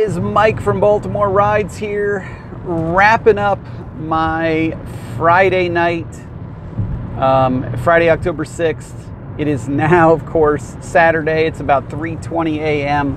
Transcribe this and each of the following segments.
is Mike from Baltimore Rides here, wrapping up my Friday night, Friday, October 6th. It is now, of course, Saturday. It's about 3:20 a.m.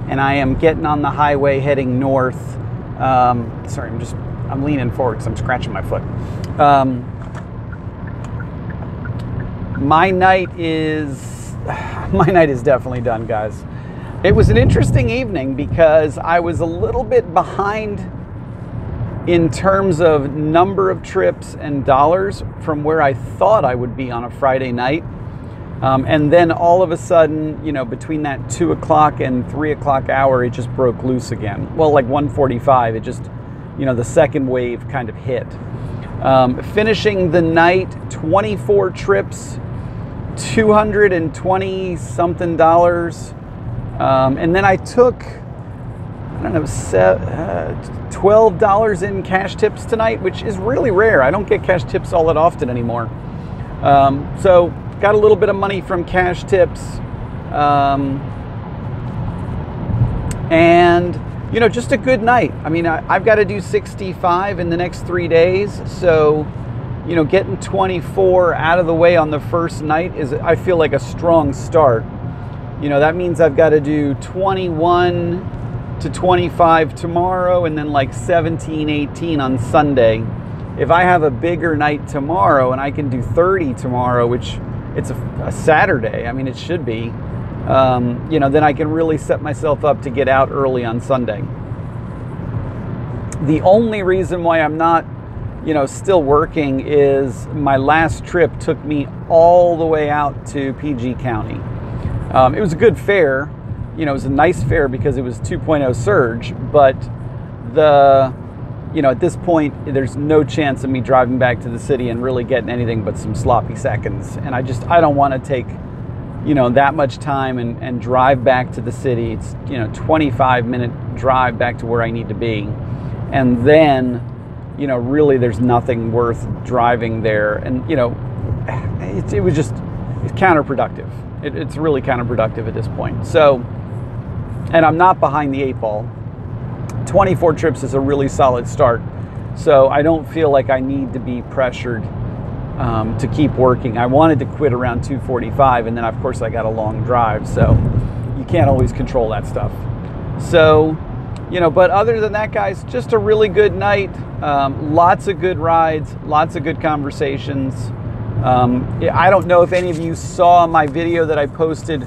and I am getting on the highway heading north. Sorry, I'm leaning forward because I'm scratching my foot. My night is definitely done, guys. It was an interesting evening because I was a little bit behind in terms of number of trips and dollars from where I thought I would be on a Friday night. And then all of a sudden, you know, between that 2 o'clock and 3 o'clock hour, it just broke loose again. Well, like 1:45, it just, you know, the second wave kind of hit. Finishing the night, 24 trips, $220 something. And then I took, I don't know, $12 in cash tips tonight, which is really rare. I don't get cash tips all that often anymore. So got a little bit of money from cash tips. And, you know, just a good night. I mean, I've got to do 65 in the next 3 days. So, you know, getting 24 out of the way on the first night is, I feel like, a strong start. You know, that means I've got to do 21 to 25 tomorrow and then like 17, 18 on Sunday. If I have a bigger night tomorrow and I can do 30 tomorrow, which it's a Saturday, I mean, it should be, you know, then I can really set myself up to get out early on Sunday. The only reason why I'm not, you know, still working is my last trip took me all the way out to PG County. It was a good fare, you know, it was a nice fare because it was 2.0 surge, but you know, at this point, there's no chance of me driving back to the city and really getting anything but some sloppy seconds. And I don't want to take, you know, that much time and drive back to the city. It's, you know, 25-minute drive back to where I need to be. And then, you know, really there's nothing worth driving there. And, you know, it's counterproductive. It's really counterproductive at this point. So, and I'm not behind the 8 ball. 24 trips is a really solid start. So I don't feel like I need to be pressured to keep working. I wanted to quit around 2:45, and then of course I got a long drive. So you can't always control that stuff. So, you know, but other than that, guys, just a really good night. Lots of good rides, lots of good conversations. I don't know if any of you saw my video that I posted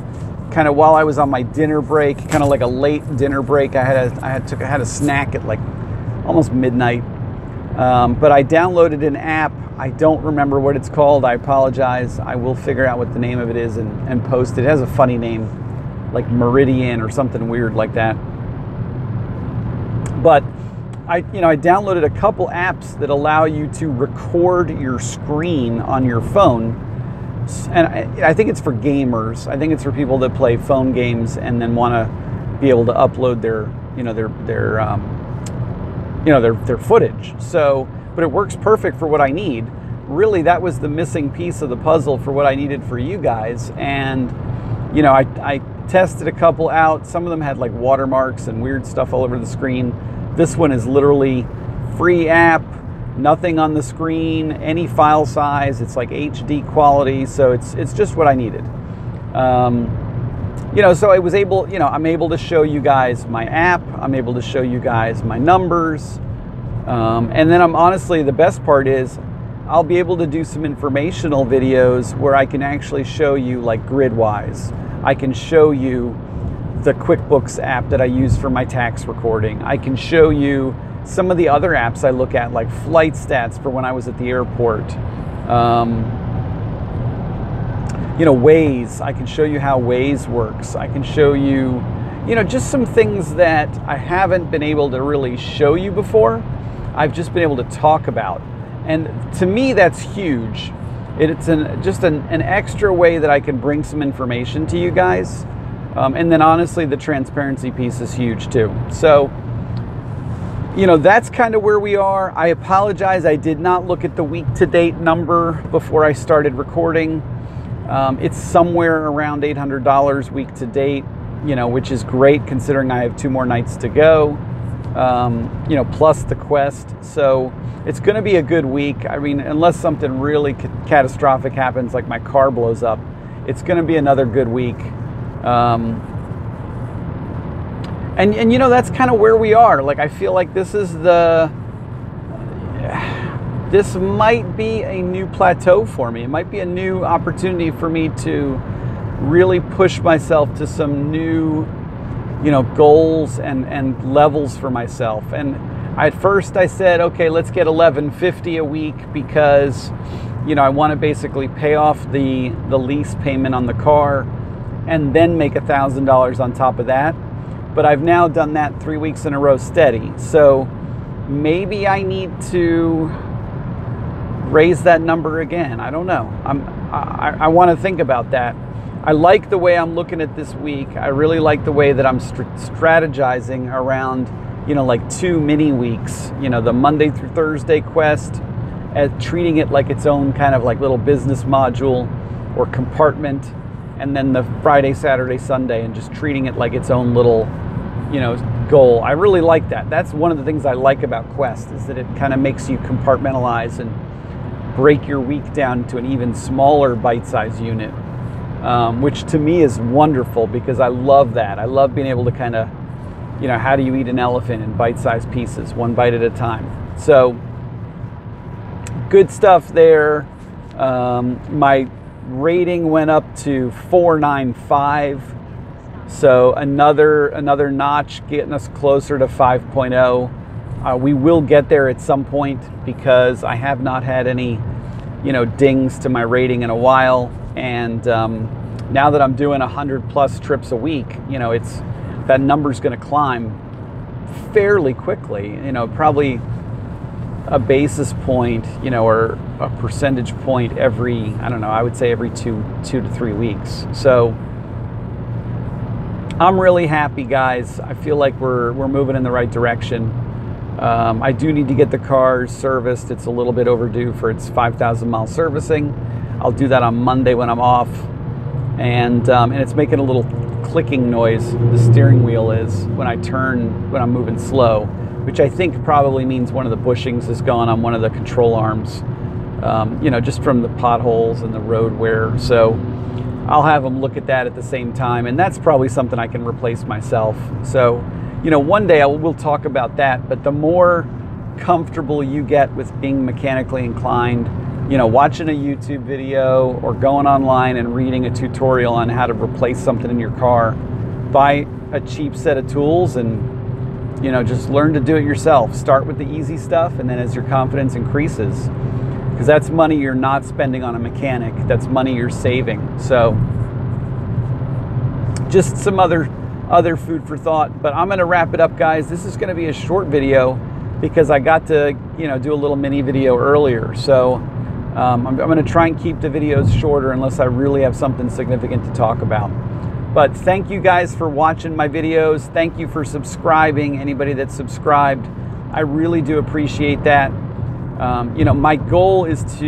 kind of while I was on my dinner break, kind of like a late dinner break. I had a snack at like almost midnight. But I downloaded an app. I don't remember what it's called. I apologize. I will figure out what the name of it is and post it. It has a funny name, like Meridian or something weird like that. But I downloaded a couple apps that allow you to record your screen on your phone. And I think it's for gamers. I think it's for people that play phone games and then want to be able to upload their footage. So, but it works perfect for what I need. Really, that was the missing piece of the puzzle for what I needed for you guys. And, you know, I tested a couple out. Some of them had like watermarks and weird stuff all over the screen. This one is literally free app, nothing on the screen, any file size. It's like HD quality, so it's just what I needed. You know, so I was able, you know, I'm able to show you guys my app. I'm able to show you guys my numbers. And then honestly, the best part is I'll be able to do some informational videos where I can actually show you like grid-wise. I can show you the QuickBooks app that I use for my tax recording. I can show you some of the other apps I look at, like flight stats for when I was at the airport. You know, Waze. I can show you how Waze works. I can show you, you know, just some things that I haven't been able to really show you before. I've just been able to talk about. And to me, that's huge. It's just an extra way that I can bring some information to you guys. And then honestly, the transparency piece is huge too. So, you know, that's kind of where we are. I apologize. I did not look at the week-to-date number before I started recording. It's somewhere around $800 week to date. you know, which is great considering I have 2 more nights to go, you know, plus the Quest. So it's going to be a good week. I mean, unless something really catastrophic happens, like my car blows up, it's going to be another good week. And you know, that's kind of where we are. Like, I feel like this might be a new plateau for me. It might be a new opportunity for me to really push myself to some new, you know, goals and levels for myself. And at first I said, okay, let's get $11.50 a week because, you know, I want to basically pay off the lease payment on the car and then make $1,000 on top of that. But I've now done that 3 weeks in a row steady. So maybe I need to raise that number again. I don't know. I want to think about that. I like the way I'm looking at this week. I really like the way that I'm strategizing around, you know, like 2 mini weeks, you know, the Monday through Thursday Quest, treating it like its own kind of like little business module or compartment, and then the Friday, Saturday, Sunday, and just treating it like its own little, you know, goal. I really like that. That's one of the things I like about Quest, is that it kind of makes you compartmentalize and break your week down to an even smaller bite-sized unit, which to me is wonderful because I love that. I love being able to kind of, you know, how do you eat an elephant in bite-sized pieces, 1 bite at a time. So good stuff there. My rating went up to 4.95, so another notch, getting us closer to 5.0. We will get there at some point because I have not had any, you know, dings to my rating in a while, and now that I'm doing 100+ trips a week, you know, that number's going to climb fairly quickly. You know, probably a basis point, you know, or a percentage point every, I don't know, I would say every two to 3 weeks. So I'm really happy, guys. I feel like we're moving in the right direction. I do need to get the car serviced. It's a little bit overdue for its 5,000 mile servicing. I'll do that on Monday when I'm off. And it's making a little clicking noise, the steering wheel is, when I turn, when I'm moving slow, which I think probably means one of the bushings is gone on one of the control arms, you know, just from the potholes and the road wear. So I'll have them look at that at the same time, and that's probably something I can replace myself. So, you know, one day we'll talk about that, but the more comfortable you get with being mechanically inclined, you know, watching a YouTube video or going online and reading a tutorial on how to replace something in your car, buy a cheap set of tools and, you know, just learn to do it yourself. Start with the easy stuff, and then as your confidence increases, because that's money you're not spending on a mechanic, that's money you're saving. So just some other food for thought, but I'm going to wrap it up, guys. This is going to be a short video because I got to, you know, do a little mini video earlier. So I'm going to try and keep the videos shorter unless I really have something significant to talk about. But thank you guys for watching my videos. Thank you for subscribing, anybody that's subscribed. I really do appreciate that. You know, my goal is to,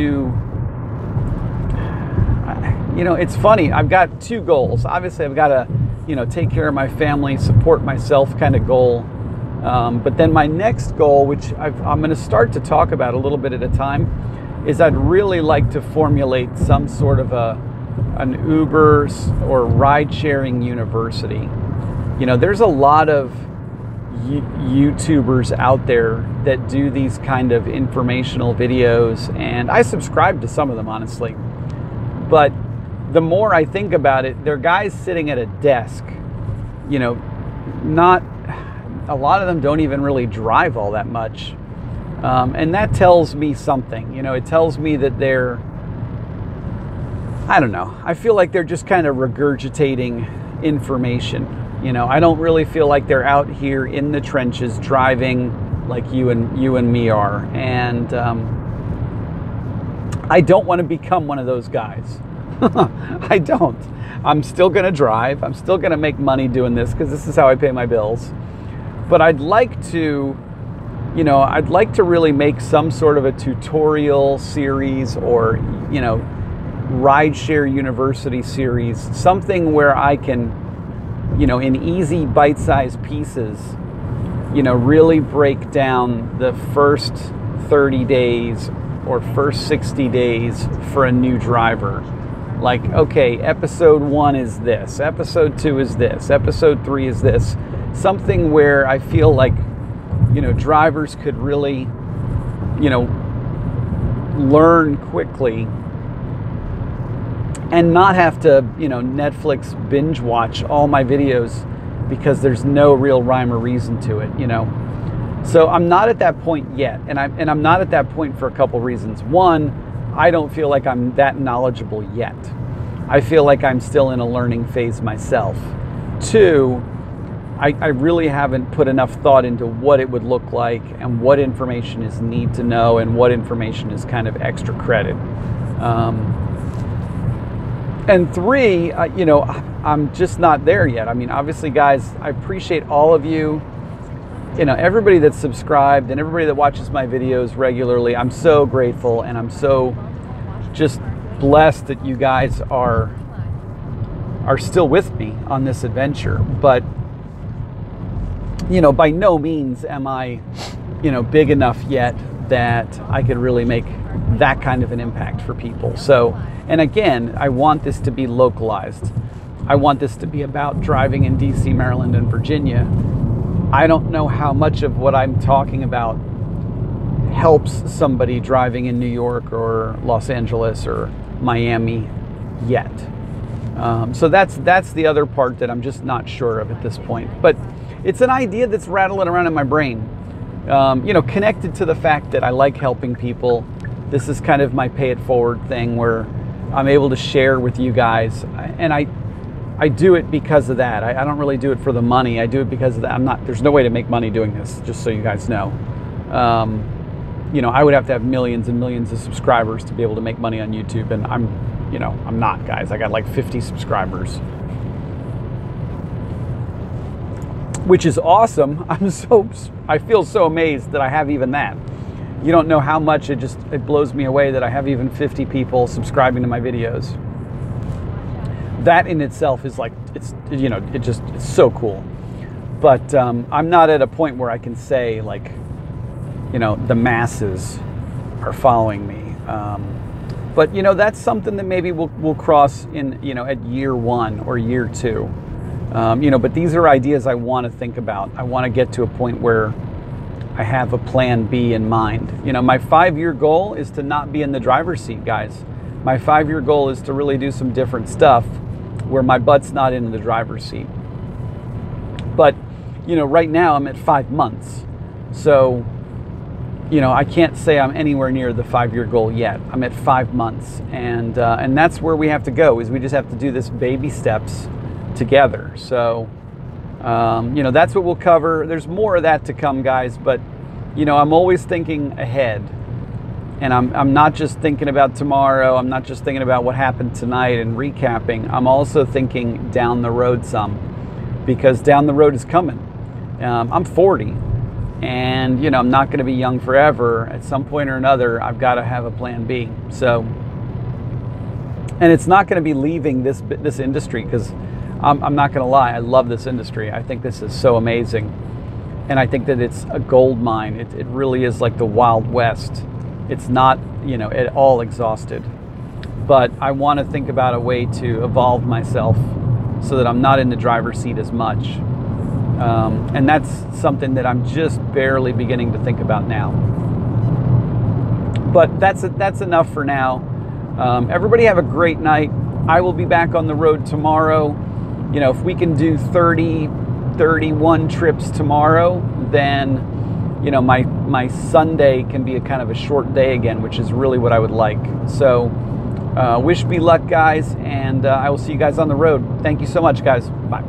you know, it's funny. I've got 2 goals. Obviously, I've got to, you know, take care of my family, support myself kind of goal. But then my next goal, which I'm going to start to talk about a little bit at a time, is I'd really like to formulate some sort of an Uber or ride-sharing university. You know, there's a lot of YouTubers out there that do these kind of informational videos, and I subscribe to some of them, honestly. But the more I think about it, they're guys sitting at a desk. You know, not a lot of them don't even really drive all that much. And that tells me something. You know, it tells me that they're, I don't know, I feel like they're just kind of regurgitating information. You know, I don't really feel like they're out here in the trenches driving like you and me are. And I don't want to become one of those guys. I don't. I'm still going to drive. I'm still going to make money doing this because this is how I pay my bills. But I'd like to, you know, I'd like to really make some sort of a tutorial series or, you know, rideshare university series, something where I can you know, in easy bite-sized pieces, you know, really break down the first 30 days or first 60 days for a new driver. Like, okay, episode 1 is this, episode 2 is this, episode 3 is this. Something where I feel like, you know, drivers could really, you know, learn quickly and not have to, you know, Netflix binge watch all my videos because there's no real rhyme or reason to it, you know. So I'm not at that point yet, and I'm not at that point for a couple reasons. One, I don't feel like I'm that knowledgeable yet. I feel like I'm still in a learning phase myself. Two, I really haven't put enough thought into what it would look like and what information is need to know and what information is kind of extra credit. And three, you know, I'm just not there yet. I mean, obviously, guys, I appreciate all of you. You know, everybody that's subscribed and everybody that watches my videos regularly. I'm so grateful, and I'm so just blessed that you guys are still with me on this adventure. But, you know, by no means am I, you know, big enough yet that I could really make that kind of an impact for people. So, and again, I want this to be localized. I want this to be about driving in DC, Maryland, and Virginia. I don't know how much of what I'm talking about helps somebody driving in New York or Los Angeles or Miami yet. So that's the other part that I'm just not sure of at this point. But it's an idea that's rattling around in my brain, you know, connected to the fact that I like helping people. This is kind of my pay it forward thing where I'm able to share with you guys, and I do it because of that. I don't really do it for the money. I do it because of that. There's no way to make money doing this, just so you guys know. You know, I would have to have millions and millions of subscribers to be able to make money on YouTube, and I'm not, guys. I got like 50 subscribers, which is awesome. I feel so amazed that I have even that. You don't know how much it blows me away that I have even 50 people subscribing to my videos. That in itself is like, it's so cool. But I'm not at a point where I can say, like, you know, the masses are following me. But, you know, that's something that maybe we'll cross in, you know, at year 1 or year 2. You know, but these are ideas I want to think about. I want to get to a point where I have a plan B in mind. You know, my 5-year goal is to not be in the driver's seat, guys. My 5-year goal is to really do some different stuff where my butt's not in the driver's seat. But, you know, right now I'm at 5 months. So, you know, I can't say I'm anywhere near the 5-year goal yet. I'm at 5 months. And that's where we have to go, is we just have to do this baby steps together. So, you know, that's what we'll cover. There's more of that to come, guys. But, you know, I'm always thinking ahead. And I'm not just thinking about tomorrow. I'm not just thinking about what happened tonight and recapping. I'm also thinking down the road some, because down the road is coming. I'm 40, and, you know, I'm not going to be young forever. At some point or another, I've got to have a plan B. So, and it's not going to be leaving this industry, because I'm not going to lie. I love this industry. I think this is so amazing, and I think that it's a gold mine. It really is like the Wild West. It's not, you know, at all exhausted, but I want to think about a way to evolve myself so that I'm not in the driver's seat as much. And that's something that I'm just barely beginning to think about now. But that's enough for now. Everybody have a great night. I will be back on the road tomorrow. You know, if we can do 30, 31 trips tomorrow, then, you know, my Sunday can be a kind of a short day again, which is really what I would like. So wish me luck, guys, and I will see you guys on the road. Thank you so much, guys. Bye.